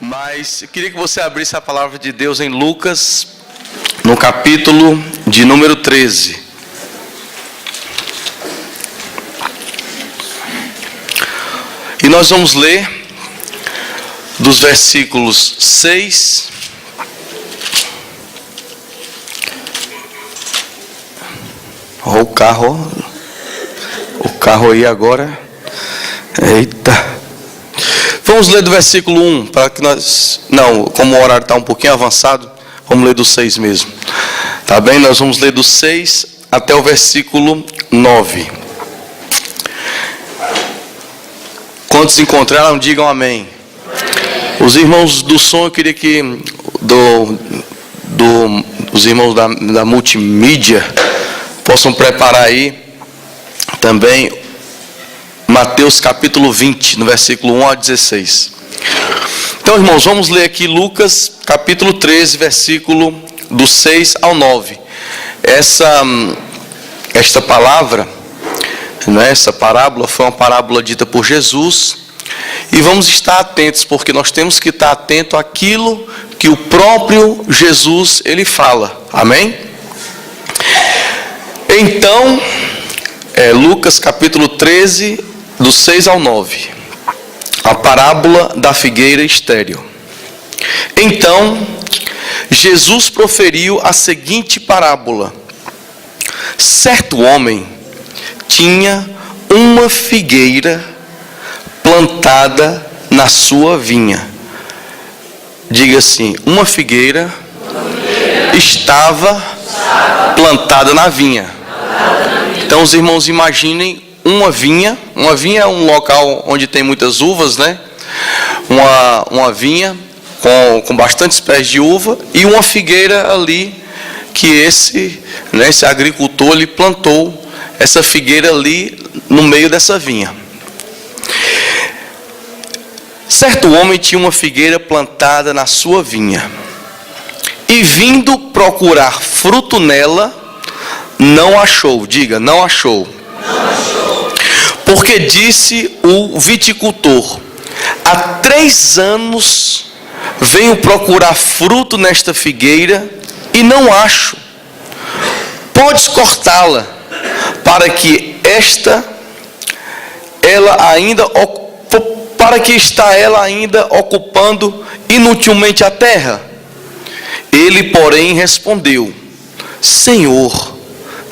Mas eu queria que você abrisse a palavra de Deus em Lucas, no capítulo de número 13. E nós vamos ler dos versículos 6 o carro aí agora. Eita. Vamos ler do versículo 1, para que nós... Não, como o horário está um pouquinho avançado, vamos ler do 6 mesmo. Tá bem? Nós vamos ler do 6 até o versículo 9. Quantos encontraram, digam amém. Os irmãos do som, eu queria que... os irmãos da multimídia possam preparar aí também Mateus capítulo 20, no versículo 1 a 16. Então, irmãos, vamos ler aqui Lucas capítulo 13, versículo do 6 ao 9. Esta palavra, né, essa parábola foi uma parábola dita por Jesus. E vamos estar atentos, porque nós temos que estar atentos àquilo que o próprio Jesus, ele fala. Amém? Então, Lucas capítulo 13, do 6 ao 9. A parábola da figueira estéril. Então, Jesus proferiu a seguinte parábola. Certo homem tinha uma figueira plantada na sua vinha. Diga assim, uma figueira estava plantada na vinha. Então os irmãos imaginem uma vinha é um local onde tem muitas uvas, né? Uma vinha com bastantes pés de uva e uma figueira ali que esse agricultor ele plantou essa figueira ali no meio dessa vinha. Certo homem tinha uma figueira plantada na sua vinha e vindo procurar fruto nela, não achou. Diga, não achou. Porque disse o viticultor: há 3 anos venho procurar fruto nesta figueira e não acho. Podes cortá-la, para que está ela ainda ocupando inutilmente a terra? Ele, porém, respondeu: Senhor,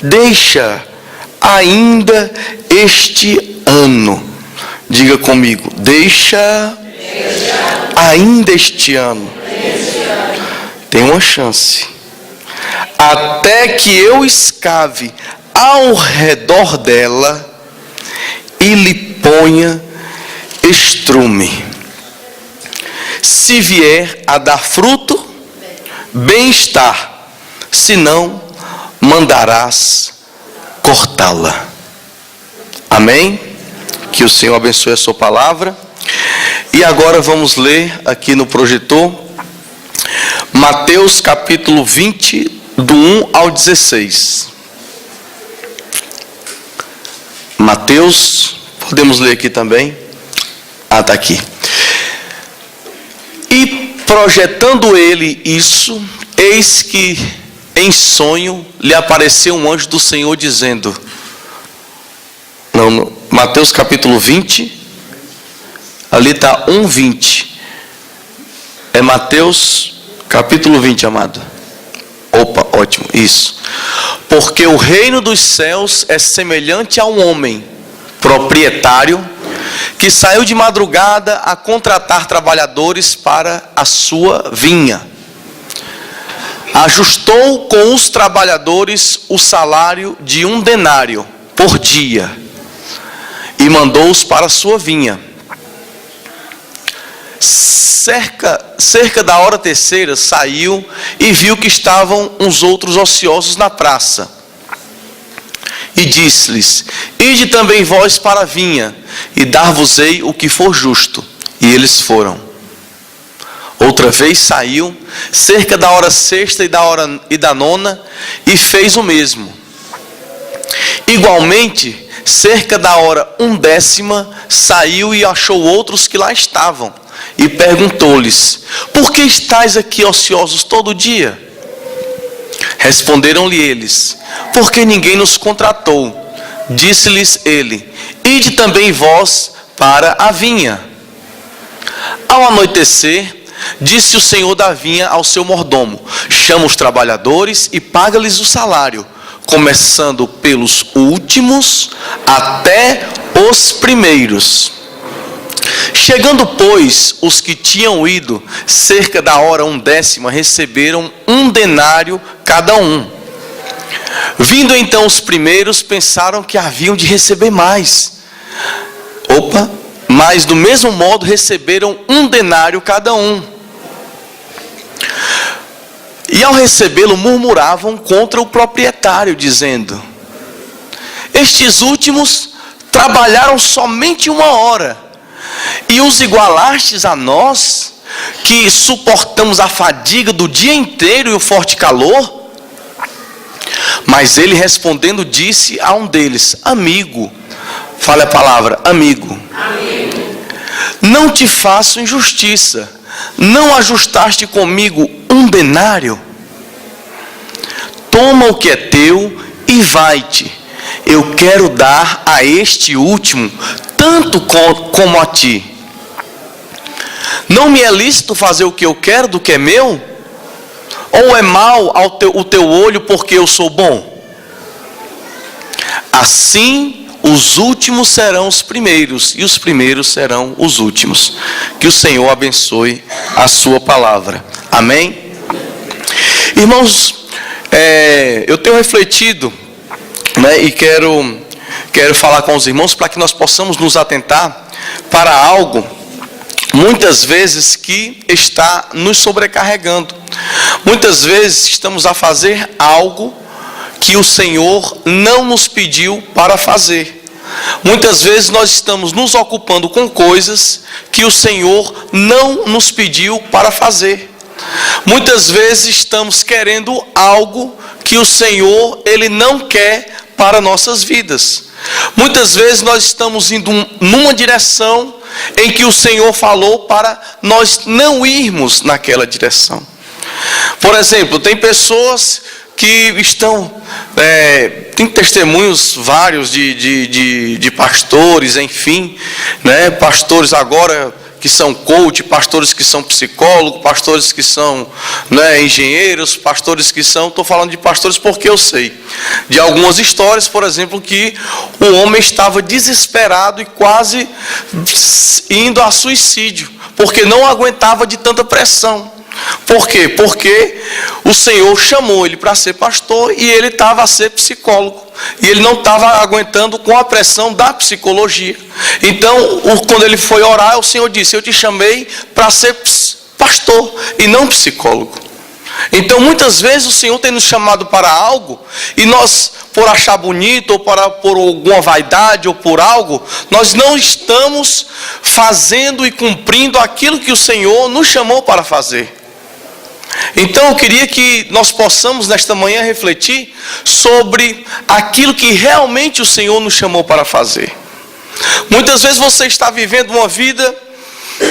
deixa ainda este ano. Diga comigo, deixa ainda este ano. Tem uma chance. Até que eu escave ao redor dela e lhe ponha estrume. Se vier a dar fruto, bem está. Se não, mandarás cortá-la. Amém? Que o Senhor abençoe a sua palavra. E agora vamos ler aqui no projetor Mateus capítulo 20, do 1 ao 16. Mateus, podemos ler aqui também. Está aqui. E projetando ele isso, eis que em sonho lhe apareceu um anjo do Senhor dizendo... Mateus capítulo 20, ali está 1:20. É Mateus capítulo 20, amado. Opa, ótimo, isso. Porque o reino dos céus é semelhante a um homem proprietário que saiu de madrugada a contratar trabalhadores para a sua vinha. Ajustou com os trabalhadores o salário de 1 denário por dia e mandou-os para a sua vinha. Cerca da hora terceira saiu e viu que estavam uns outros ociosos na praça. E disse-lhes: ide também vós para a vinha, e dar-vos-ei o que for justo. E eles foram. Outra vez saiu, cerca da hora sexta e da nona, e fez o mesmo. Igualmente, cerca da hora 1/10, saiu e achou outros que lá estavam, e perguntou-lhes: por que estáis aqui ociosos todo dia? Responderam-lhe eles: porque ninguém nos contratou. Disse-lhes ele: ide também vós para a vinha. Ao anoitecer, disse o senhor da vinha ao seu mordomo: chama os trabalhadores e paga-lhes o salário, começando pelos últimos até os primeiros. Chegando, pois, os que tinham ido cerca da hora 1/10, receberam 1 denário cada um. Vindo então os primeiros, pensaram que haviam de receber mais. Mas do mesmo modo receberam 1 denário cada um. E ao recebê-lo murmuravam contra o proprietário, dizendo: estes últimos trabalharam somente 1 hora, e os igualastes a nós, que suportamos a fadiga do dia inteiro e o forte calor? Mas ele respondendo disse a um deles: amigo, fale a palavra, amigo, não te faço injustiça, não ajustaste comigo 1 denário? Toma o que é teu e vai-te. Eu quero dar a este último tanto como a ti. Não me é lícito fazer o que eu quero do que é meu? Ou é mal o teu olho porque eu sou bom? Assim os últimos serão os primeiros, e os primeiros serão os últimos. Que o Senhor abençoe a sua palavra. Amém? Irmãos, eu tenho refletido, e quero falar com os irmãos para que nós possamos nos atentar para algo, muitas vezes, que está nos sobrecarregando. Muitas vezes estamos a fazer algo que o Senhor não nos pediu para fazer. Muitas vezes nós estamos nos ocupando com coisas que o Senhor não nos pediu para fazer. Muitas vezes estamos querendo algo que o Senhor, Ele não quer para nossas vidas. Muitas vezes nós estamos indo numa direção em que o Senhor falou para nós não irmos naquela direção. Por exemplo, tem pessoas que estão, tem testemunhos vários de pastores, enfim, pastores agora que são coach, pastores que são psicólogos, pastores que são engenheiros, pastores que são, estou falando de pastores porque eu sei de algumas histórias, por exemplo, que o homem estava desesperado e quase indo a suicídio, porque não aguentava de tanta pressão. Por quê? Porque o Senhor chamou ele para ser pastor e ele estava a ser psicólogo. E ele não estava aguentando com a pressão da psicologia. Então, quando ele foi orar, o Senhor disse: eu te chamei para ser pastor e não psicólogo. Então, muitas vezes o Senhor tem nos chamado para algo, e nós, por achar bonito, ou por alguma vaidade, ou por algo, nós não estamos fazendo e cumprindo aquilo que o Senhor nos chamou para fazer. Então eu queria que nós possamos nesta manhã refletir sobre aquilo que realmente o Senhor nos chamou para fazer. Muitas vezes você está vivendo uma vida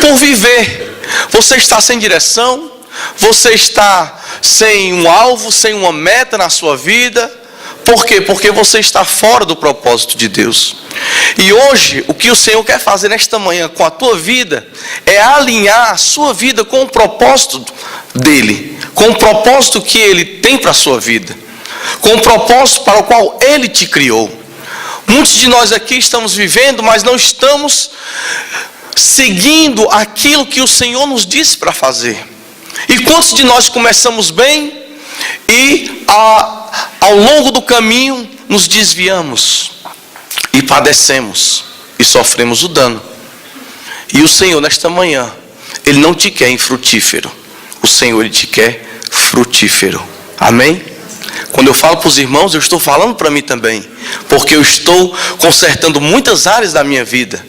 por viver. Você está sem direção, você está sem um alvo, sem uma meta na sua vida. Por quê? Porque você está fora do propósito de Deus. E hoje, o que o Senhor quer fazer nesta manhã com a tua vida é alinhar a sua vida com o propósito dEle, com o propósito que Ele tem para a sua vida, com o propósito para o qual Ele te criou. Muitos de nós aqui estamos vivendo, mas não estamos seguindo aquilo que o Senhor nos disse para fazer. E quantos de nós começamos bem e ao longo do caminho nos desviamos e padecemos e sofremos o dano? E o Senhor nesta manhã, Ele não te quer infrutífero. O Senhor, Ele te quer frutífero. Amém? Quando eu falo para os irmãos, eu estou falando para mim também, porque eu estou consertando muitas áreas da minha vida.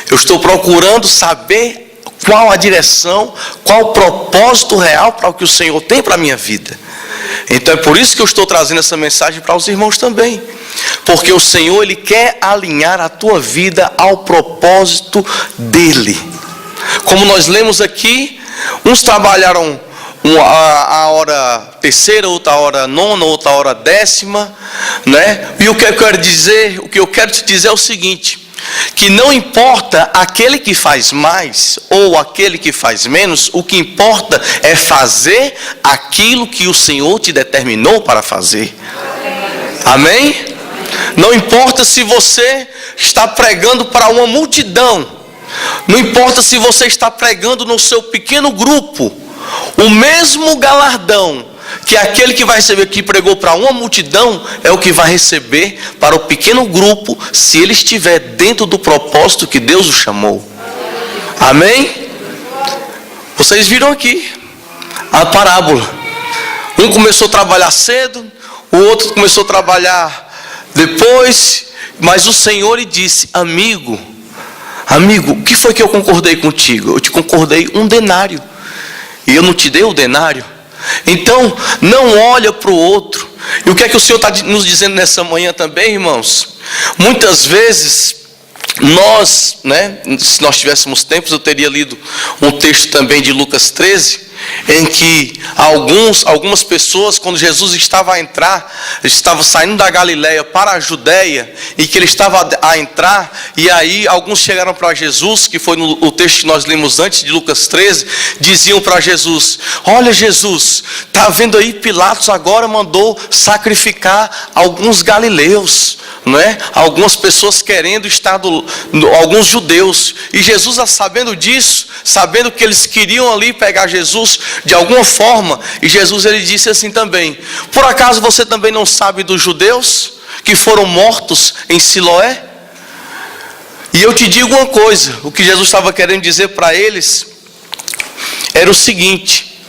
Eu estou procurando saber qual a direção, qual o propósito real para o que o Senhor tem para a minha vida. Então é por isso que eu estou trazendo essa mensagem para os irmãos também, porque o Senhor, Ele quer alinhar a tua vida ao propósito dEle. Como nós lemos aqui, uns trabalharam a hora terceira, outra hora nona, outra hora décima, né? E o que eu quero te dizer é o seguinte: que não importa aquele que faz mais ou aquele que faz menos, o que importa é fazer aquilo que o Senhor te determinou para fazer. Amém? Não importa se você está pregando para uma multidão, não importa se você está pregando no seu pequeno grupo, o mesmo galardão que aquele que vai receber, que pregou para uma multidão, é o que vai receber para o pequeno grupo, se ele estiver dentro do propósito que Deus o chamou. Amém? Vocês viram aqui a parábola. Um começou a trabalhar cedo, o outro começou a trabalhar depois, mas o Senhor lhe disse: amigo, o que foi que eu concordei contigo? Eu te concordei 1 denário, e eu não te dei o denário. Então, não olha para o outro. E o que é que o Senhor está nos dizendo nessa manhã também, irmãos? Muitas vezes, nós, se nós tivéssemos tempos, eu teria lido um texto também de Lucas 13, em que algumas pessoas, quando Jesus estava a entrar, ele estava saindo da Galileia para a Judéia, e que ele estava a entrar, e aí alguns chegaram para Jesus, que foi no texto que nós lemos antes de Lucas 13, diziam para Jesus: olha Jesus, está vendo aí, Pilatos agora mandou sacrificar alguns galileus, não é? Algumas pessoas querendo estar alguns judeus. E Jesus, sabendo disso, sabendo que eles queriam ali pegar Jesus de alguma forma, e Jesus ele disse assim também: por acaso você também não sabe dos judeus que foram mortos em Siloé? E eu te digo uma coisa, o que Jesus estava querendo dizer para eles era o seguinte: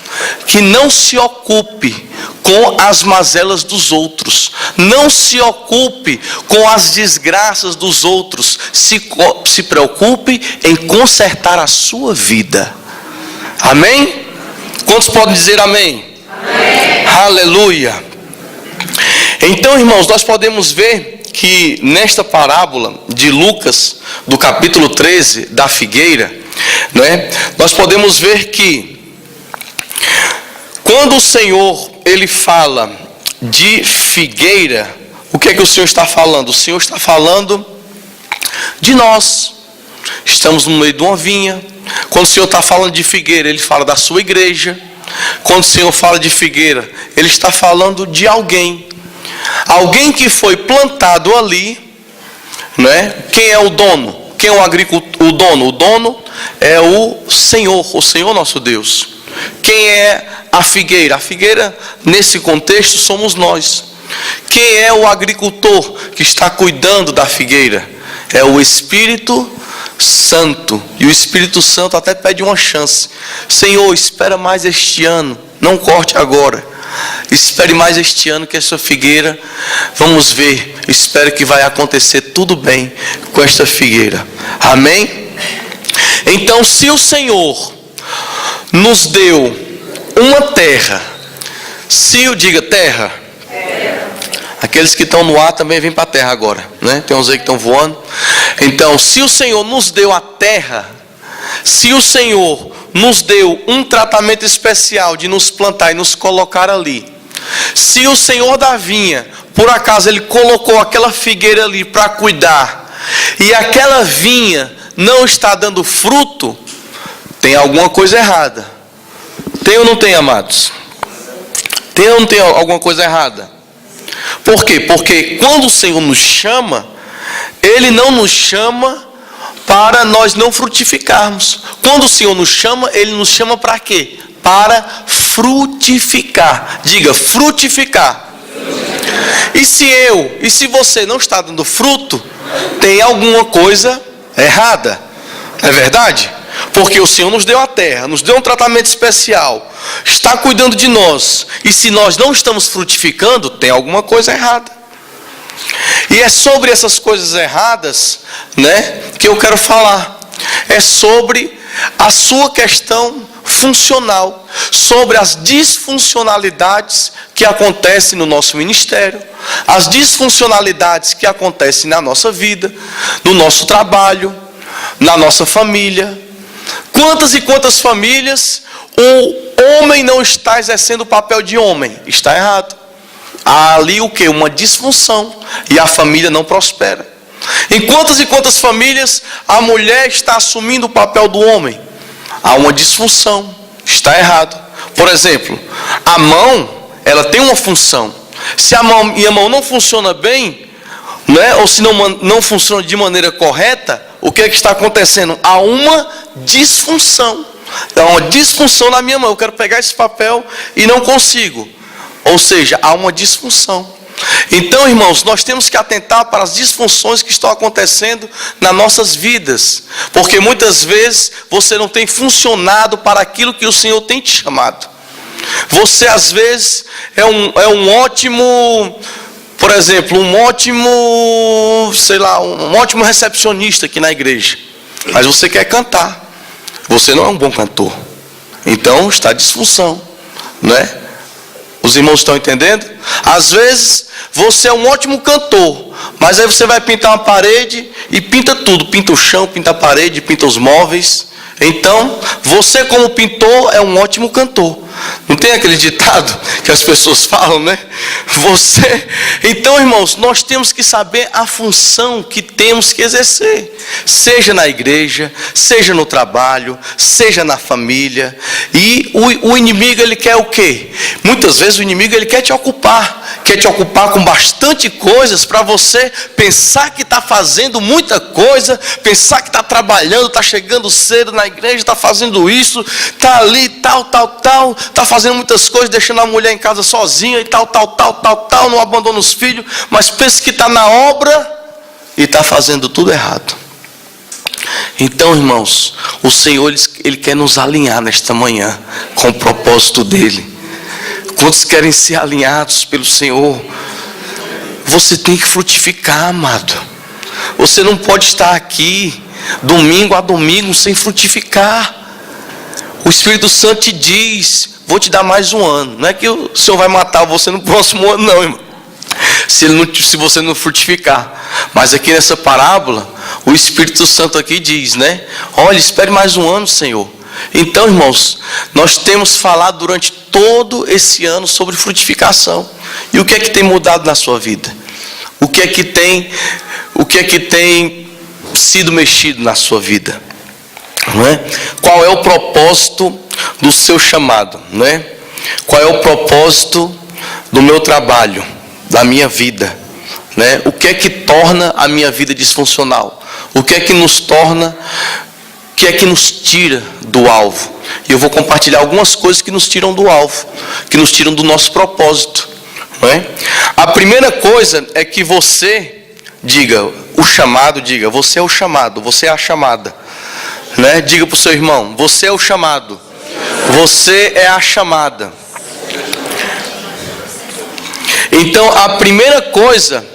que não se ocupe com as mazelas dos outros, não se ocupe com as desgraças dos outros, se preocupe em consertar a sua vida. Amém? Quantos podem dizer amém? Amém. Aleluia. Então, irmãos, nós podemos ver que nesta parábola de Lucas, do capítulo 13, da figueira, nós podemos ver que quando o Senhor ele fala de figueira, o que é que o Senhor está falando? O Senhor está falando de nós. Estamos no meio de uma vinha. Quando o Senhor está falando de figueira, ele fala da sua igreja. Quando o Senhor fala de figueira, ele está falando de alguém. Alguém que foi plantado ali, Quem é o dono? Quem é o agricultor? O dono é o Senhor nosso Deus. Quem é a figueira? A figueira, nesse contexto, somos nós. Quem é o agricultor que está cuidando da figueira? É o Espírito Santo. E o Espírito Santo até pede uma chance: Senhor, espera mais este ano, não corte agora, espere mais este ano que essa figueira, vamos ver, espero que vai acontecer tudo bem com esta figueira. Amém? Então, se o Senhor nos deu uma terra, diga terra. Aqueles que estão no ar também vêm para a terra agora, Tem uns aí que estão voando. Então, se o Senhor nos deu a terra, se o Senhor nos deu um tratamento especial de nos plantar e nos colocar ali, se o Senhor da vinha, por acaso ele colocou aquela figueira ali para cuidar, e aquela vinha não está dando fruto, tem alguma coisa errada. Tem ou não tem, amados? Tem ou não tem alguma coisa errada? Por quê? Porque quando o Senhor nos chama, ele não nos chama para nós não frutificarmos. Quando o Senhor nos chama, ele nos chama para quê? Para frutificar. Diga, frutificar. E se você não está dando fruto, tem alguma coisa errada. É verdade? Porque o Senhor nos deu a terra, nos deu um tratamento especial, está cuidando de nós, e se nós não estamos frutificando, tem alguma coisa errada. E é sobre essas coisas erradas, que eu quero falar. É sobre a sua questão funcional, sobre as disfuncionalidades que acontecem no nosso ministério, as disfuncionalidades que acontecem na nossa vida, no nosso trabalho, na nossa família, Quantas e quantas famílias o homem não está exercendo o papel de homem? Está errado. Há ali o que? Uma disfunção, e a família não prospera. Em quantas e quantas famílias a mulher está assumindo o papel do homem? Há uma disfunção, está errado. Por exemplo, a mão, ela tem uma função. Se a mão não funciona bem, né, ou se não funciona de maneira correta, o que é que está acontecendo? Há uma disfunção. Há uma disfunção na minha mão. Eu quero pegar esse papel e não consigo. Ou seja, há uma disfunção. Então, irmãos, nós temos que atentar para as disfunções que estão acontecendo nas nossas vidas. Porque muitas vezes você não tem funcionado para aquilo que o Senhor tem te chamado. Você às vezes é um ótimo, por exemplo, um ótimo recepcionista aqui na igreja. Mas você quer cantar. Você não é um bom cantor. Então está disfunção, né? Os irmãos estão entendendo? Às vezes você é um ótimo cantor, mas aí você vai pintar uma parede e pinta tudo. Pinta o chão, pinta a parede, pinta os móveis. Então, você como pintor é um ótimo cantor. Não tem aquele ditado que as pessoas falam, né? Então, irmãos, nós temos que saber a função que temos que exercer. Seja na igreja, seja no trabalho, seja na família. E o inimigo, ele quer o quê? Muitas vezes o inimigo, ele quer te ocupar. Quer te ocupar com bastante coisas para você pensar que está fazendo muita coisa, pensar que está trabalhando, está chegando cedo na igreja, está fazendo isso, está ali, tal, está fazendo muitas coisas, deixando a mulher em casa sozinha e tal, não abandona os filhos, mas pensa que está na obra e está fazendo tudo errado. Então, irmãos, o Senhor, Ele quer nos alinhar nesta manhã com o propósito dEle. Quantos querem ser alinhados pelo Senhor? Você tem que frutificar, amado. Você não pode estar aqui domingo a domingo sem frutificar. O Espírito Santo te diz: vou te dar mais um ano. Não é que o Senhor vai matar você no próximo ano, não, irmão. Se você não frutificar. Mas aqui nessa parábola, o Espírito Santo aqui diz, né? Olha, espere mais um ano, Senhor. Então, irmãos, nós temos falado durante todo esse ano sobre frutificação. E o que é que tem mudado na sua vida? O que é que tem sido mexido na sua vida? Não é? Qual é o propósito do seu chamado? Não é? Qual é o propósito do meu trabalho, da minha vida? Né? O que é que torna a minha vida disfuncional? O que é que nos torna... O que é que nos tira do alvo? E eu vou compartilhar algumas coisas que nos tiram do alvo, que nos tiram do nosso propósito, não é? A primeira coisa é que você diga, você é o chamado, você é a chamada, né? Diga para o seu irmão, você é o chamado, você é a chamada. Então, a primeira coisa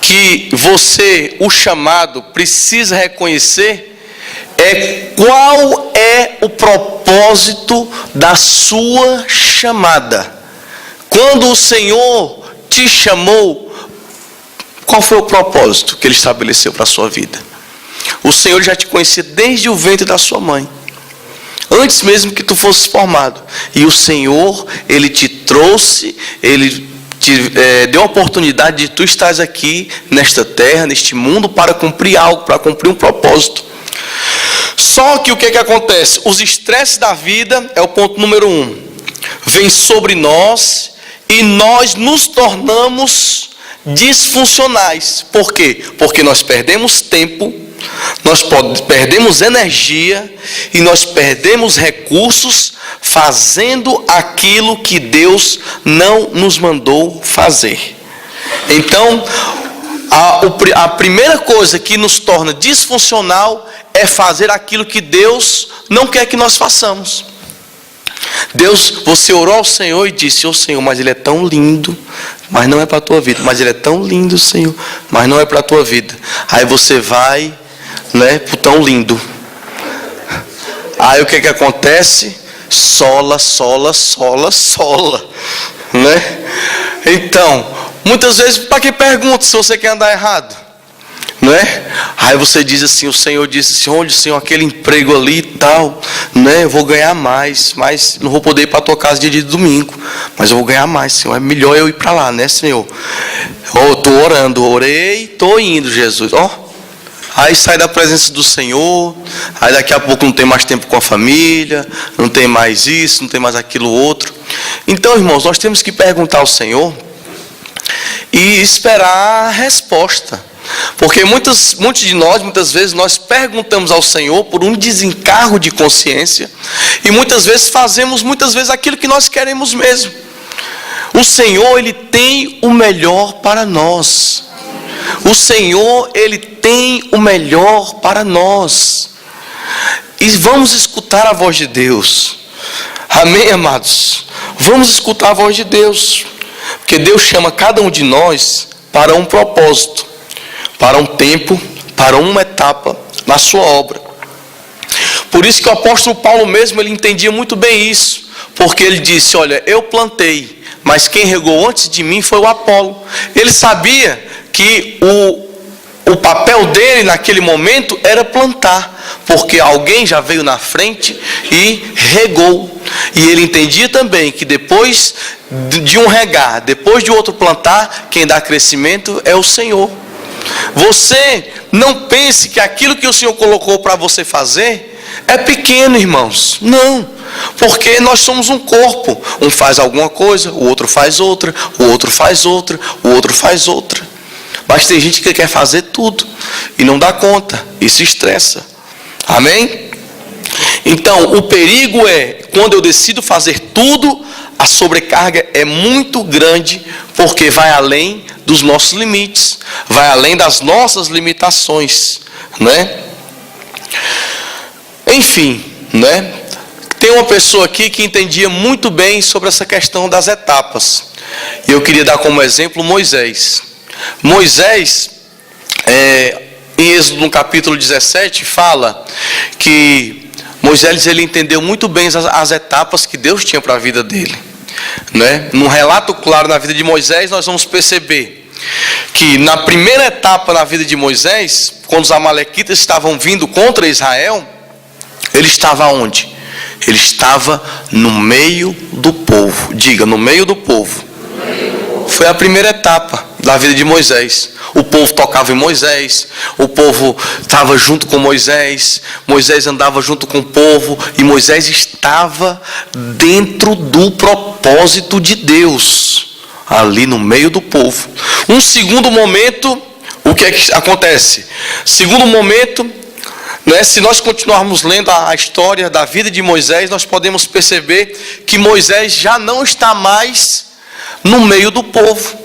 que você, o chamado, precisa reconhecer é qual é o propósito da sua chamada. Quando o Senhor te chamou, qual foi o propósito que Ele estabeleceu para a sua vida? O Senhor já te conhecia desde o ventre da sua mãe, antes mesmo que tu fosses formado. E o Senhor, Ele te trouxe, Ele te deu a oportunidade de tu estás aqui nesta terra, neste mundo, para cumprir algo, para cumprir um propósito. Só que o que acontece? Os estresses da vida é o ponto número 1. Vem sobre nós e nós nos tornamos disfuncionais. Por quê? Porque nós perdemos tempo, nós perdemos energia e nós perdemos recursos fazendo aquilo que Deus não nos mandou fazer. Então, a primeira coisa que nos torna disfuncional é fazer aquilo que Deus não quer que nós façamos. Você orou ao Senhor e disse: ô Senhor, mas Ele é tão lindo, mas não é para a tua vida. Mas Ele é tão lindo, Senhor, mas não é para a tua vida. Aí você vai, né, para o tão lindo. Aí o que acontece? Sola, né? Então, muitas vezes, para que pergunta se você quer andar errado? né? Aí você diz assim, o Senhor disse assim, onde, Senhor, aquele emprego ali e tal, né? Eu vou ganhar mais, mas não vou poder ir para a tua casa dia de domingo, mas eu vou ganhar mais, Senhor, é melhor eu ir para lá, né, Senhor? Eu estou orando, orei, estou indo, Jesus, Aí sai da presença do Senhor, aí daqui a pouco não tem mais tempo com a família, não tem mais isso, não tem mais aquilo outro. Então, irmãos, nós temos que perguntar ao Senhor e esperar a resposta. Porque muitos de nós, muitas vezes, nós perguntamos ao Senhor por um desencargo de consciência e muitas vezes fazemos aquilo que nós queremos mesmo. O Senhor, Ele tem o melhor para nós. O Senhor, Ele tem o melhor para nós. E vamos escutar a voz de Deus. Amém, amados? Vamos escutar a voz de Deus. Porque Deus chama cada um de nós para um propósito, para um tempo, para uma etapa na sua obra. Por isso que o apóstolo Paulo mesmo, ele entendia muito bem isso. Porque ele disse, olha, eu plantei, mas quem regou antes de mim foi o Apolo. Ele sabia que o papel dele naquele momento era plantar, porque alguém já veio na frente e regou. E ele entendia também que depois de um regar, depois de outro plantar, quem dá crescimento é o Senhor. Você não pense que aquilo que o Senhor colocou para você fazer é pequeno, irmãos. Não, porque nós somos um corpo. Um faz alguma coisa, o outro faz outra, o outro faz outra, o outro faz outra. Mas tem gente que quer fazer tudo e não dá conta e se estressa. Amém? Então, o perigo é quando eu decido fazer tudo, a sobrecarga é muito grande, porque vai além dos nossos limites, vai além das nossas limitações, né? Enfim, né? Tem uma pessoa aqui que entendia muito bem sobre essa questão das etapas. E eu queria dar como exemplo Moisés. Moisés, em Êxodo no capítulo 17, fala que Moisés, ele entendeu muito bem as etapas que Deus tinha para a vida dele, né? Num relato claro na vida de Moisés, nós vamos perceber que na primeira etapa na vida de Moisés, quando os amalequitas estavam vindo contra Israel, ele estava onde? Ele estava no meio do povo. Diga, no meio do povo. Foi a primeira etapa da vida de Moisés. O povo tocava em Moisés, o povo estava junto com Moisés, Moisés andava junto com o povo, e Moisés estava dentro do propósito de Deus, ali no meio do povo. Um segundo momento, o que é que acontece? Segundo momento, né, se nós continuarmos lendo a história da vida de Moisés, nós podemos perceber que Moisés já não está mais no meio do povo.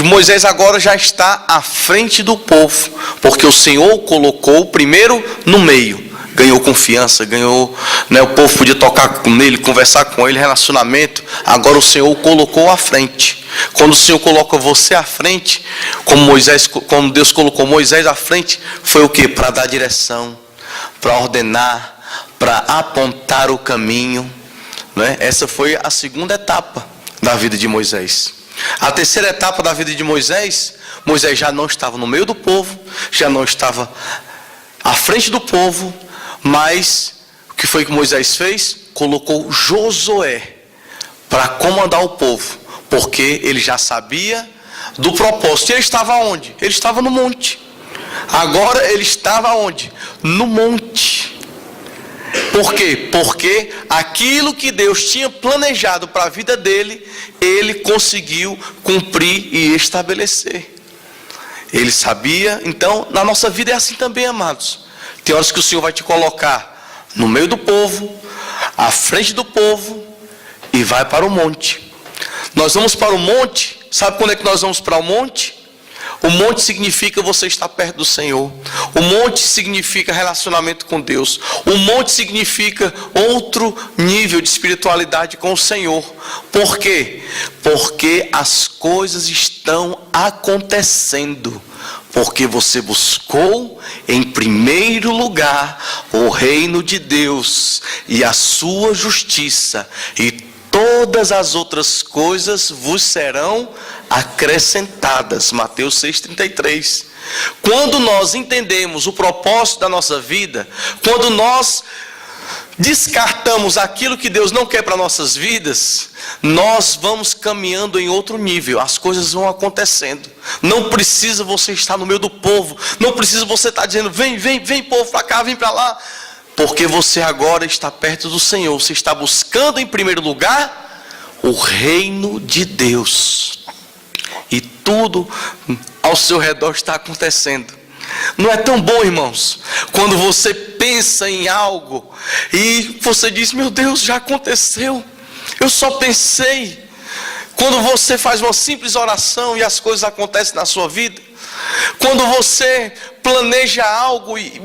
Moisés agora já está à frente do povo, porque o Senhor o colocou primeiro no meio. Ganhou confiança, ganhou, né, o povo podia tocar nele, conversar com ele, relacionamento. Agora o Senhor o colocou à frente. Quando o Senhor coloca você à frente, como Deus colocou Moisés à frente, foi o que? Para dar direção, para ordenar, para apontar o caminho, né? Essa foi a segunda etapa da vida de Moisés. A terceira etapa da vida de Moisés, Moisés já não estava no meio do povo, já não estava à frente do povo, mas o que foi que Moisés fez? Colocou Josué para comandar o povo, porque ele já sabia do propósito. E ele estava onde? Ele estava no monte. Agora ele estava onde? No monte. Por quê? Porque aquilo que Deus tinha planejado para a vida dele, ele conseguiu cumprir e estabelecer. Ele sabia. Então, na nossa vida é assim também, amados. Tem horas que o Senhor vai te colocar no meio do povo, à frente do povo, e vai para o monte. Nós vamos para o monte. Sabe quando é que nós vamos para o monte? O monte significa você estar perto do Senhor. O monte significa relacionamento com Deus. O monte significa outro nível de espiritualidade com o Senhor. Por quê? Porque as coisas estão acontecendo. Porque você buscou em primeiro lugar o reino de Deus e a sua justiça, e todas as outras coisas vos serão acrescentadas. Mateus 6,33. Quando nós entendemos o propósito da nossa vida, quando nós descartamos aquilo que Deus não quer para nossas vidas, nós vamos caminhando em outro nível, as coisas vão acontecendo. Não precisa você estar no meio do povo, não precisa você estar dizendo, vem povo para cá, vem para lá, porque você agora está perto do Senhor, você está buscando em primeiro lugar o reino de Deus, e tudo ao seu redor está acontecendo. Não é tão bom, irmãos, quando você pensa em algo e você diz, meu Deus, já aconteceu, eu só pensei. Quando você faz uma simples oração e as coisas acontecem na sua vida, quando você planeja algo e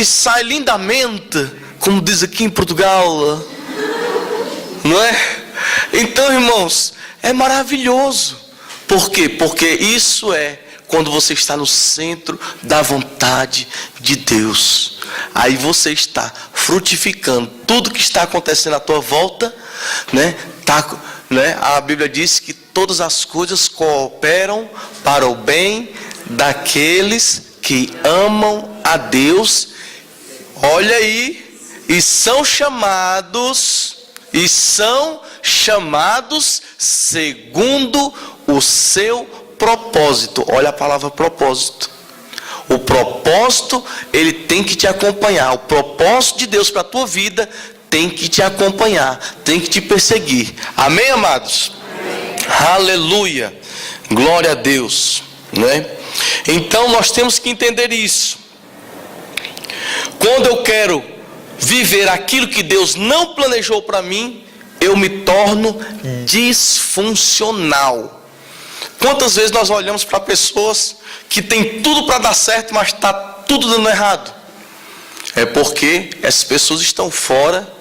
sai lindamente, como diz aqui em Portugal, não é? Então, irmãos, é maravilhoso. Por quê? Porque isso é quando você está no centro da vontade de Deus. Aí você está frutificando tudo que está acontecendo à tua volta, né? A Bíblia diz que todas as coisas cooperam para o bem daqueles que amam a Deus. Olha aí, e são chamados segundo o seu propósito. Olha a palavra propósito. O propósito, ele tem que te acompanhar. O propósito de Deus para a tua vida tem que te acompanhar, tem que te perseguir. Amém, amados? Amém. Aleluia. Glória a Deus, né? Então nós temos que entender isso. Quando eu quero viver aquilo que Deus não planejou para mim, eu me torno disfuncional. Quantas vezes nós olhamos para pessoas que têm tudo para dar certo, mas está tudo dando errado? É porque essas pessoas estão fora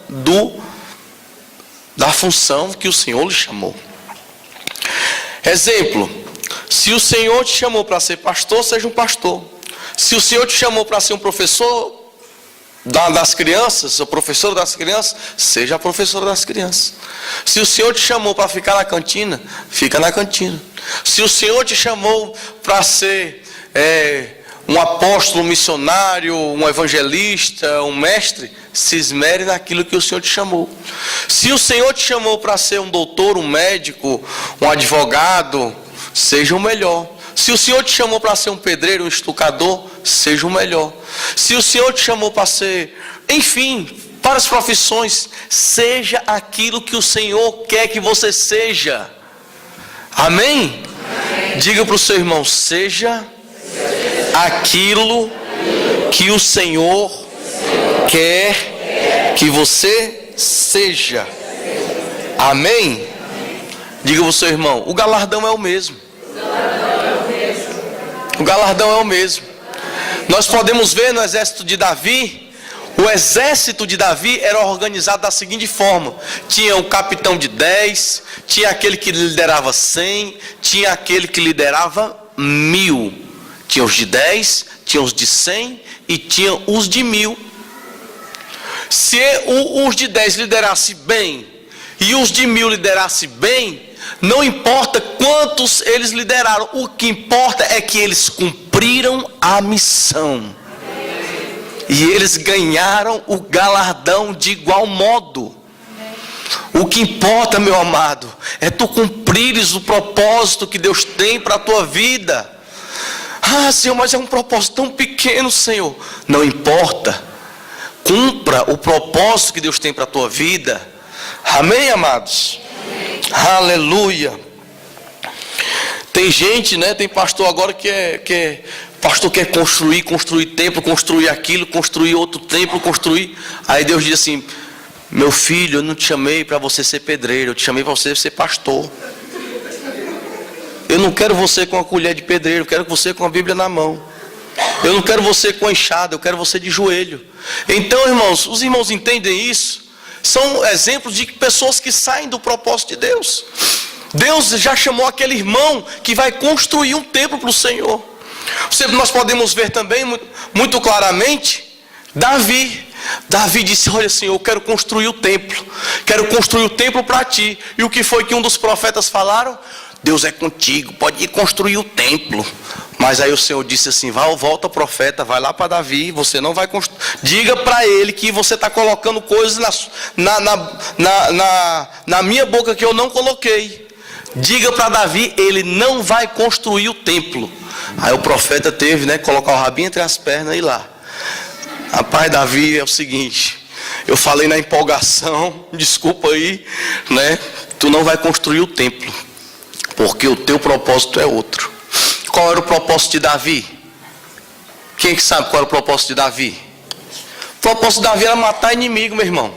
da função que o Senhor lhe chamou. Exemplo, se o Senhor te chamou para ser pastor, seja um pastor. Se o Senhor te chamou para ser um professor das crianças, o professor das crianças, seja a professora das crianças. Se o Senhor te chamou para ficar na cantina, fica na cantina. Se o Senhor te chamou para ser um apóstolo, um missionário, um evangelista, um mestre, se esmere naquilo que o Senhor te chamou. Se o Senhor te chamou para ser um doutor, um médico, um advogado, seja o melhor. Se o Senhor te chamou para ser um pedreiro, um estucador, seja o melhor. Se o Senhor te chamou para ser, enfim, para as profissões, seja aquilo que o Senhor quer que você seja. Amém? Amém. Diga para o seu irmão, seja aquilo que o Senhor quer que você seja. Amém? Diga para o seu irmão, o galardão é o mesmo. O galardão é o mesmo. Nós podemos ver no exército de Davi. O exército de Davi era organizado da seguinte forma: tinha o capitão de 10, tinha aquele que liderava 100, tinha aquele que liderava 1000. Tinha os de 10, tinha os de 100 e tinha os de 1000. Se os de 10 liderasse bem e os de 1000 liderasse bem, não importa quantos eles lideraram, o que importa é que eles cumpriram a missão. E eles ganharam o galardão de igual modo. O que importa, meu amado, é tu cumprires o propósito que Deus tem para a tua vida. Ah, Senhor, mas é um propósito tão pequeno, Senhor. Não importa. Cumpra o propósito que Deus tem para a tua vida. Amém, amados? Aleluia. Tem gente, né? Tem pastor agora que pastor quer construir templo, construir aquilo, construir outro templo, construir. Aí Deus diz assim: meu filho, eu não te chamei para você ser pedreiro, eu te chamei para você ser pastor. Eu não quero você com a colher de pedreiro, eu quero você com a Bíblia na mão. Eu não quero você com a enxada, eu quero você de joelho. Então, irmãos, os irmãos entendem isso? São exemplos de pessoas que saem do propósito de Deus. Deus já chamou aquele irmão que vai construir um templo para o Senhor. Nós podemos ver também muito claramente Davi. Davi disse: olha, Senhor, eu quero construir o templo. Quero construir o templo para ti. E o que foi que um dos profetas falaram? Deus é contigo, pode ir construir o templo. Mas aí o Senhor disse assim: volta profeta, vai lá para Davi, você não vai construir. Diga para ele que você está colocando coisas na minha boca que eu não coloquei. Diga para Davi, ele não vai construir o templo. Aí o profeta teve, né, colocar o rabinho entre as pernas e ir lá. Rapaz, Davi, é o seguinte, eu falei na empolgação, desculpa aí, né? Tu não vai construir o templo, porque o teu propósito é outro. Qual era o propósito de Davi? Quem que sabe qual era o propósito de Davi? O propósito de Davi era matar inimigo, meu irmão.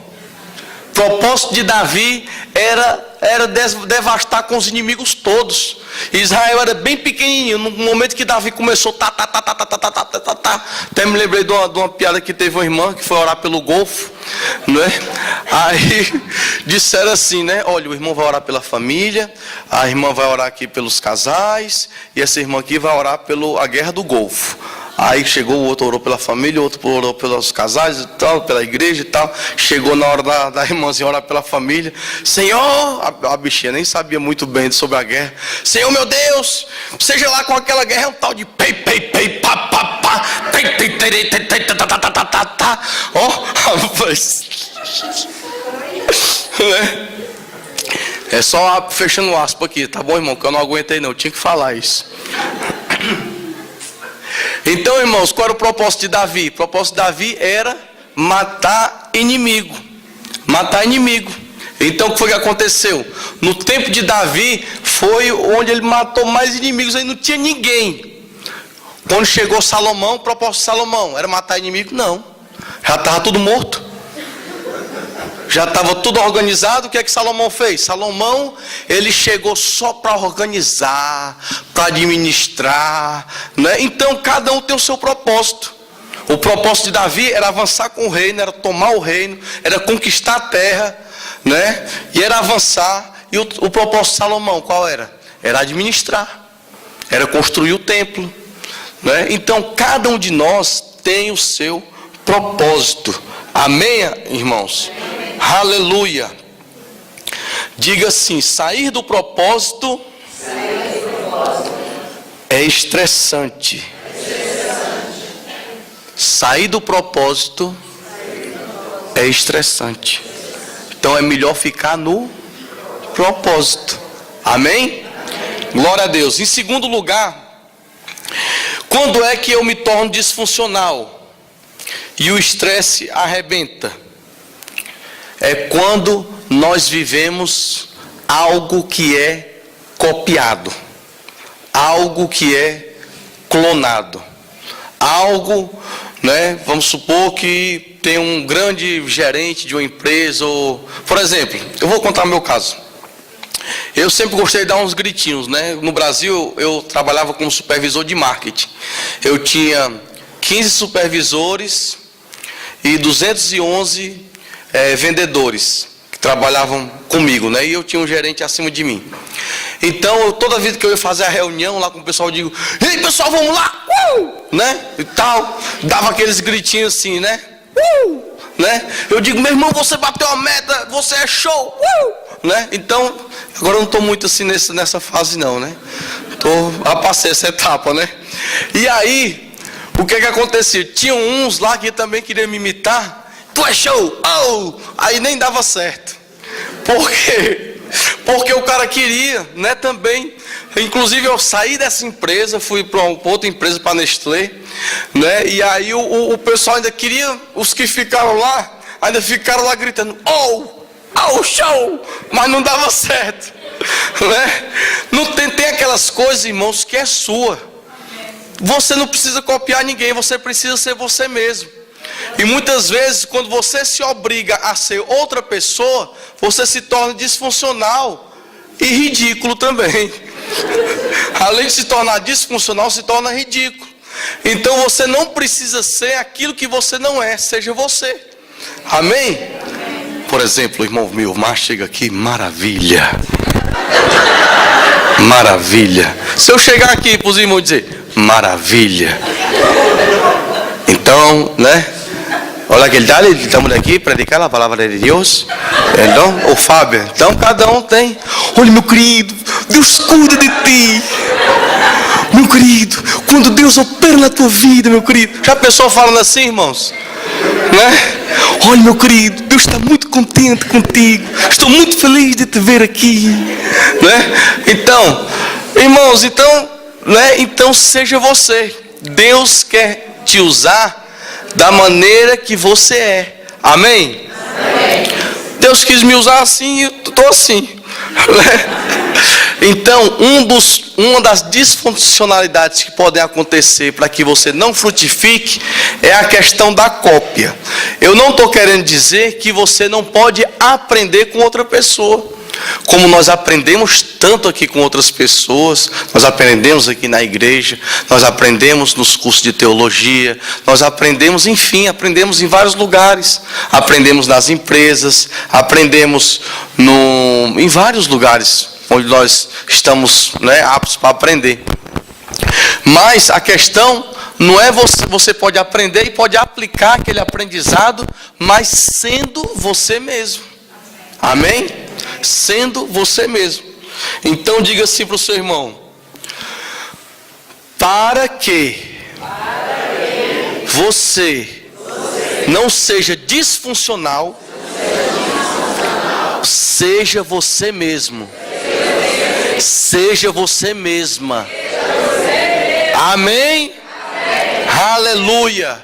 O propósito de Davi era devastar com os inimigos todos. Israel era bem pequenininho. No momento que Davi começou, até me lembrei de uma piada que teve uma irmã que foi orar pelo Golfo, né? Aí disseram assim, né? Olha, o irmão vai orar pela família, a irmã vai orar aqui pelos casais, e essa irmã aqui vai orar pela guerra do Golfo. Aí chegou o outro, orou pela família, o outro orou pelos casais e tal, pela igreja e tal. Chegou na hora da irmãzinha orar pela família. Senhor, a bichinha nem sabia muito bem sobre a guerra. Senhor, meu Deus, seja lá com aquela guerra, é um tal de pei, pei, pei, pá, pá, pá, ó, rapaz. É só fechando o aspa aqui, tá bom, irmão? Que eu não aguentei não, tinha que falar isso. Então, irmãos, qual era o propósito de Davi? O propósito de Davi era matar inimigo. Matar inimigo. Então, o que foi que aconteceu? No tempo de Davi, foi onde ele matou mais inimigos, aí não tinha ninguém. Quando chegou Salomão, o propósito de Salomão era matar inimigo? Não. Já estava tudo morto. Já estava tudo organizado. O que é que Salomão fez? Salomão, ele chegou só para organizar, para administrar, né? Então cada um tem o seu propósito. O propósito de Davi era avançar com o reino, era tomar o reino, era conquistar a terra, né? E era avançar. E o propósito de Salomão qual era? Era administrar, era construir o templo, né? Então cada um de nós tem o seu propósito. Amém, irmãos? Aleluia. Diga assim: sair do propósito é estressante. Sair do propósito é estressante. Então é melhor ficar no propósito. Amém? Glória a Deus. Em segundo lugar, quando é que eu me torno disfuncional e o estresse arrebenta? É quando nós vivemos algo que é copiado, algo que é clonado, algo, né? Vamos supor que tem um grande gerente de uma empresa, ou, por exemplo, eu vou contar o meu caso. Eu sempre gostei de dar uns gritinhos, né? No Brasil, eu trabalhava como supervisor de marketing. Eu tinha 15 supervisores e 211 vendedores que trabalhavam comigo, né? E eu tinha um gerente acima de mim. Então, toda vez que eu ia fazer a reunião lá com o pessoal, eu digo: ei, pessoal, vamos lá! Né? E tal, dava aqueles gritinhos assim, né? Né? Eu digo: meu irmão, você bateu a meta, você é show! Né? Então, agora eu não estou muito assim nessa fase não, né? Passei essa etapa, né? E aí, o que acontecia? Tinham uns lá que também queriam me imitar. Tu é show! Oh! Aí nem dava certo. Por quê? Porque o cara queria, né, também. Inclusive eu saí dessa empresa, fui para outra empresa, para a Nestlé, né? E aí o pessoal ainda queria, os que ficaram lá, ainda ficaram lá gritando: oh! Oh, show! Mas não dava certo, né? Não tem aquelas coisas, irmãos, que é sua. Você não precisa copiar ninguém, você precisa ser você mesmo. E muitas vezes, quando você se obriga a ser outra pessoa, você se torna disfuncional e ridículo também. Além de se tornar disfuncional, se torna ridículo. Então você não precisa ser aquilo que você não é, seja você. Amém? Por exemplo, o irmão Milmar chega aqui: maravilha. Maravilha. Se eu chegar aqui para os irmãos dizer: maravilha, então, né? Hola, ¿qué tal? Estamos aqui predicar a palavra de Deus. Então, o Fábio. Então, cada um tem. Olha, meu querido, Deus cuida de ti. Meu querido, quando Deus opera na tua vida, meu querido. Já a pessoa falando assim, irmãos? Né? Olha, meu querido, Deus está muito contente contigo. Estou muito feliz de te ver aqui. Né? Então, irmãos, então seja você. Deus quer te usar da maneira que você é. Amém? Amém. Deus quis me usar assim e eu estou assim. Então, uma das disfuncionalidades que podem acontecer para que você não frutifique é a questão da cópia. Eu não estou querendo dizer que você não pode aprender com outra pessoa. Como nós aprendemos tanto aqui com outras pessoas, nós aprendemos aqui na igreja, nós aprendemos nos cursos de teologia, nós aprendemos, enfim, aprendemos em vários lugares, aprendemos nas empresas, aprendemos em vários lugares onde nós estamos, né, aptos para aprender. Mas a questão não é você pode aprender e pode aplicar aquele aprendizado, mas sendo você mesmo. Amém? Sendo você mesmo. Então diga assim para o seu irmão: para que você não seja disfuncional, seja você mesmo. Seja você mesma. Amém? Aleluia.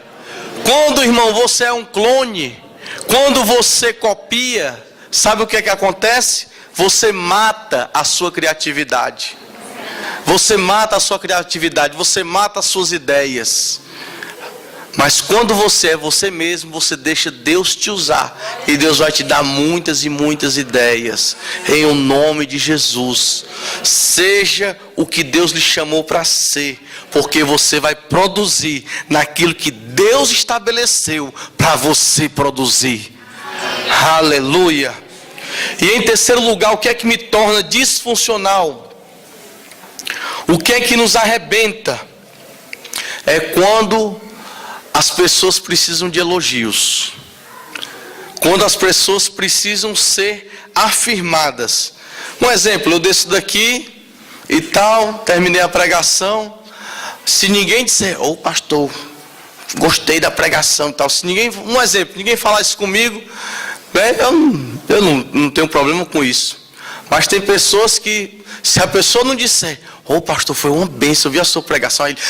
Quando, irmão, você é um clone, quando você copia, sabe o que é que acontece? Você mata a sua criatividade. Você mata a sua criatividade, você mata as suas ideias. Mas quando você é você mesmo, você deixa Deus te usar. E Deus vai te dar muitas e muitas ideias. Em o nome de Jesus. Seja o que Deus lhe chamou para ser. Porque você vai produzir naquilo que Deus estabeleceu para você produzir. Aleluia. E em terceiro lugar, o que é que me torna disfuncional? O que é que nos arrebenta? É quando as pessoas precisam de elogios. Quando as pessoas precisam ser afirmadas. Um exemplo, eu desço daqui e tal, terminei a pregação. Se ninguém disser, ô pastor, gostei da pregação e tal. Se ninguém, um exemplo, ninguém falar isso comigo, né, eu não tenho problema com isso. Mas tem pessoas que, se a pessoa não disser, ô pastor, foi uma bênção, eu vi a sua pregação, aí ele,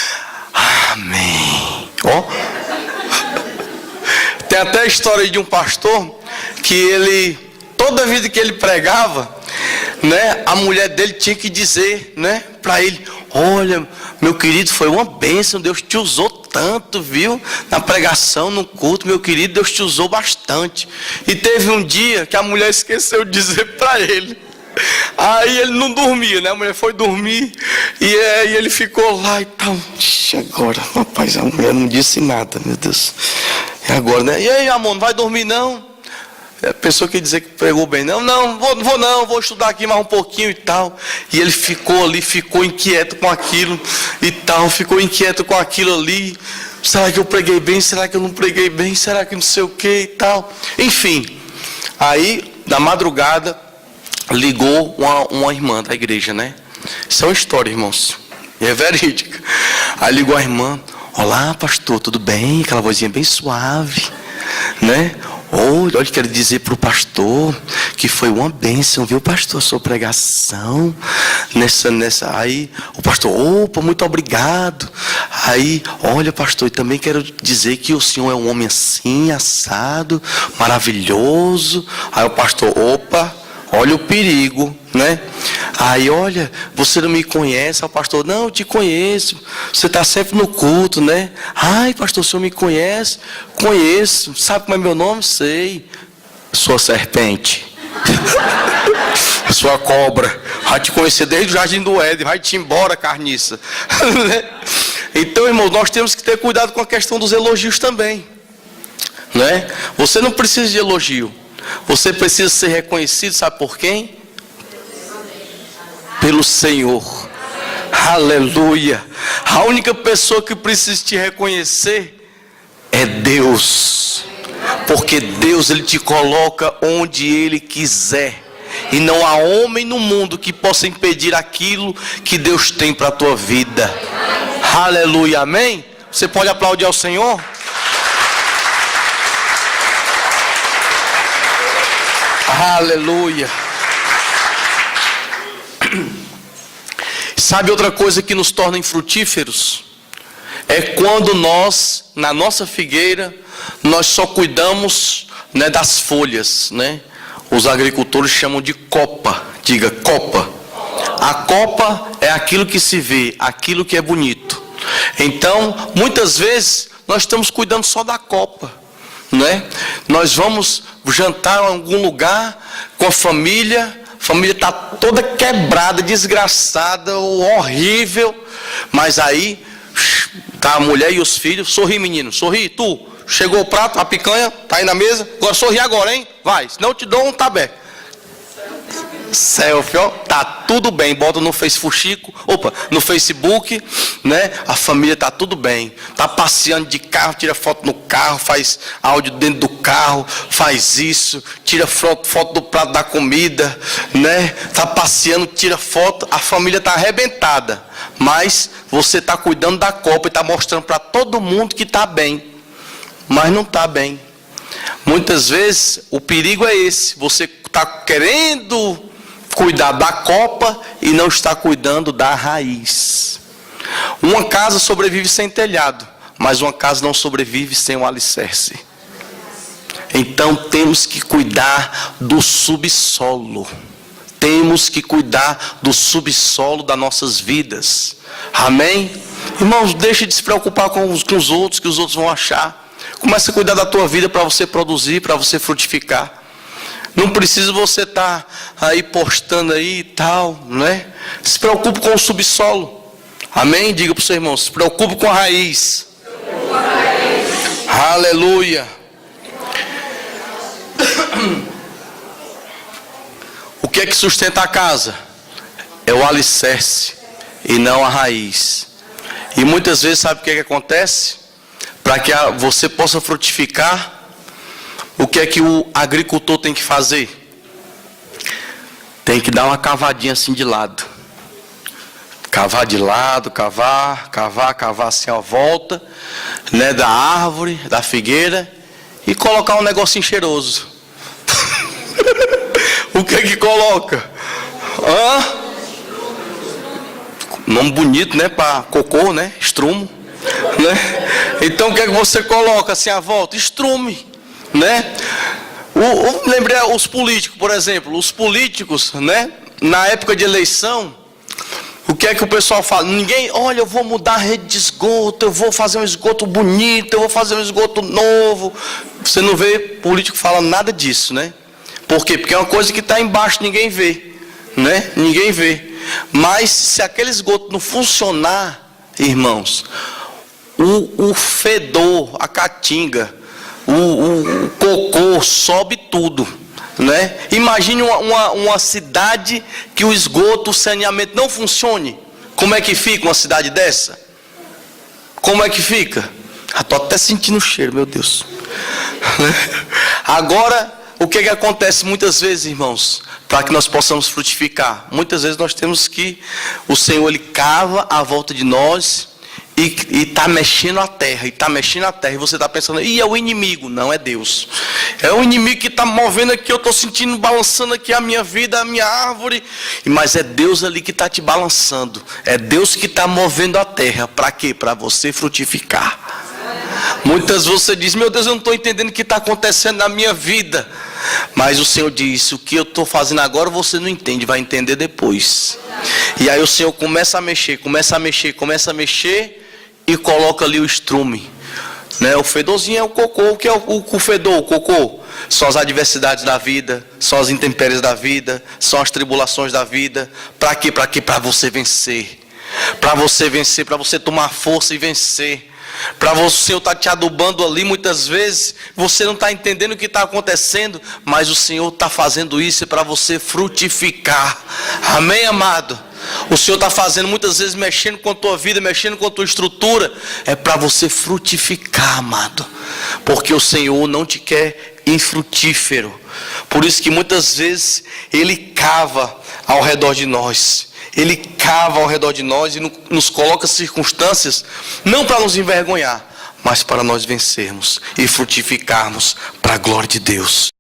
amém. Ó. Tem até a história de um pastor que ele, toda vida que ele pregava, né, a mulher dele tinha que dizer, né, para ele, olha, meu querido, foi uma bênção, Deus te usou tanto, viu, na pregação, no culto, meu querido, Deus te usou bastante. E teve um dia que a mulher esqueceu de dizer para ele. Aí ele não dormia, né? A mulher foi dormir e aí ele ficou lá e tal. Agora, rapaz, a mulher não disse nada, meu Deus. E agora, né? E aí, amor, não vai dormir não? A pessoa que dizer que pregou bem, vou estudar aqui mais um pouquinho e tal. E ele ficou ali, ficou inquieto com aquilo e tal, ficou inquieto com aquilo ali. Será que eu preguei bem? Será que eu não preguei bem? Será que não sei o que e tal? Enfim, aí, na madrugada, ligou uma irmã da igreja, né? Isso é uma história, irmãos. E é verídica. Aí ligou a irmã, olá pastor, tudo bem? Aquela vozinha bem suave, né? Olha, quero dizer para o pastor que foi uma bênção, viu pastor, a sua pregação nessa. Aí o pastor, opa, muito obrigado. Aí, olha pastor, e também quero dizer que o senhor é um homem assim, assado, maravilhoso. Aí o pastor, opa, olha o perigo, né? Aí, olha, você não me conhece. O pastor, não, eu te conheço. Você está sempre no culto, né? Ai, pastor, o senhor me conhece? Conheço. Sabe como é meu nome? Sei. Sua serpente. Sua cobra. Vai te conhecer desde o jardim do Éden. Vai te embora, carniça. Então, irmão, nós temos que ter cuidado com a questão dos elogios também, né? Você não precisa de elogio. Você precisa ser reconhecido, sabe por quem? Pelo Senhor. Aleluia. A única pessoa que precisa te reconhecer é Deus. Porque Deus, Ele te coloca onde Ele quiser. E não há homem no mundo que possa impedir aquilo que Deus tem para a tua vida. Aleluia, amém? Você pode aplaudir ao Senhor? Aleluia. Sabe outra coisa que nos torna infrutíferos? É quando nós, na nossa figueira, nós só cuidamos, né, das folhas, né? Os agricultores chamam de copa. Diga, copa. A copa é aquilo que se vê, aquilo que é bonito. Então, muitas vezes, nós estamos cuidando só da copa, né? Nós vamos jantar em algum lugar com a família está toda quebrada, desgraçada, horrível, mas aí tá a mulher e os filhos. Sorri, menino, sorri, tu, chegou o prato, a picanha, tá aí na mesa, agora sorri agora, hein, vai, senão eu te dou um tabé. Selfie, ó, tá tudo bem, bota no no Facebook, né? A família tá tudo bem, tá passeando de carro, tira foto no carro, faz áudio dentro do carro, faz isso, tira foto do prato da comida, né? Tá passeando, tira foto, a família tá arrebentada, mas você tá cuidando da copa e tá mostrando para todo mundo que tá bem, mas não tá bem. Muitas vezes o perigo é esse, você tá querendo cuidar da copa e não está cuidando da raiz. Uma casa sobrevive sem telhado, mas uma casa não sobrevive sem um alicerce. Então temos que cuidar do subsolo. Temos que cuidar do subsolo das nossas vidas. Amém? Irmãos, deixe de se preocupar com os outros, que os outros vão achar. Comece a cuidar da tua vida para você produzir, para você frutificar. Não precisa você estar aí postando aí e tal, não é? Se preocupe com o subsolo. Amém? Diga para o seu irmão, se preocupe com a raiz. Aleluia. O que é que sustenta a casa? É o alicerce e não a raiz. E muitas vezes sabe o que é que acontece? Para que você possa frutificar, o que é que o agricultor tem que fazer? Tem que dar uma cavadinha assim de lado. Cavar de lado, cavar assim a volta, né, da árvore, da figueira, e colocar um negocinho cheiroso. O que é que coloca? Nome bonito, né, para cocô, né? Estrumo, né? Então o que é que você coloca assim à volta? Estrume, né? Lembrei os políticos, por exemplo, os políticos, né? Na época de eleição, o que é que o pessoal fala? Ninguém, olha, eu vou mudar a rede de esgoto, eu vou fazer um esgoto bonito, eu vou fazer um esgoto novo. Você não vê político falando nada disso, né? Por quê? Porque é uma coisa que está embaixo, ninguém vê, né? Ninguém vê. Mas se aquele esgoto não funcionar, irmãos, o fedor, a caatinga, o cocô sobe tudo, né? Imagine uma cidade que o esgoto, o saneamento não funcione. Como é que fica uma cidade dessa? Como é que fica? Estou até sentindo o cheiro, meu Deus. Agora, o que que acontece muitas vezes, irmãos? Para que nós possamos frutificar, muitas vezes nós temos que, o Senhor, Ele cava à volta de nós e está mexendo a terra, e você está pensando, é o inimigo. Não, é Deus. É o inimigo que está movendo aqui, eu estou sentindo, balançando aqui a minha vida, a minha árvore, mas é Deus ali que está te balançando, é Deus que está movendo a terra. Para quê? Para você frutificar. Muitas vezes você diz, meu Deus, eu não estou entendendo o que está acontecendo na minha vida, mas o Senhor diz, o que eu estou fazendo agora você não entende, vai entender depois. E aí o Senhor começa a mexer, e coloca ali o estrume, né? O fedorzinho é o cocô. O que é o fedor? O cocô são as adversidades da vida, são as intempéries da vida, são as tribulações da vida. Para quê? Para você vencer, para você tomar força e vencer. Para você, eu estar te adubando ali, muitas vezes você não está entendendo o que está acontecendo, mas o Senhor está fazendo isso para você frutificar. Amém, amado? O Senhor está fazendo muitas vezes, mexendo com a tua vida, mexendo com a tua estrutura, é para você frutificar, amado. porque o Senhor não te quer infrutífero. Por isso que muitas vezes Ele cava ao redor de nós. Ele cava ao redor de nós e nos coloca circunstâncias, não para nos envergonhar, mas para nós vencermos e frutificarmos para a glória de Deus.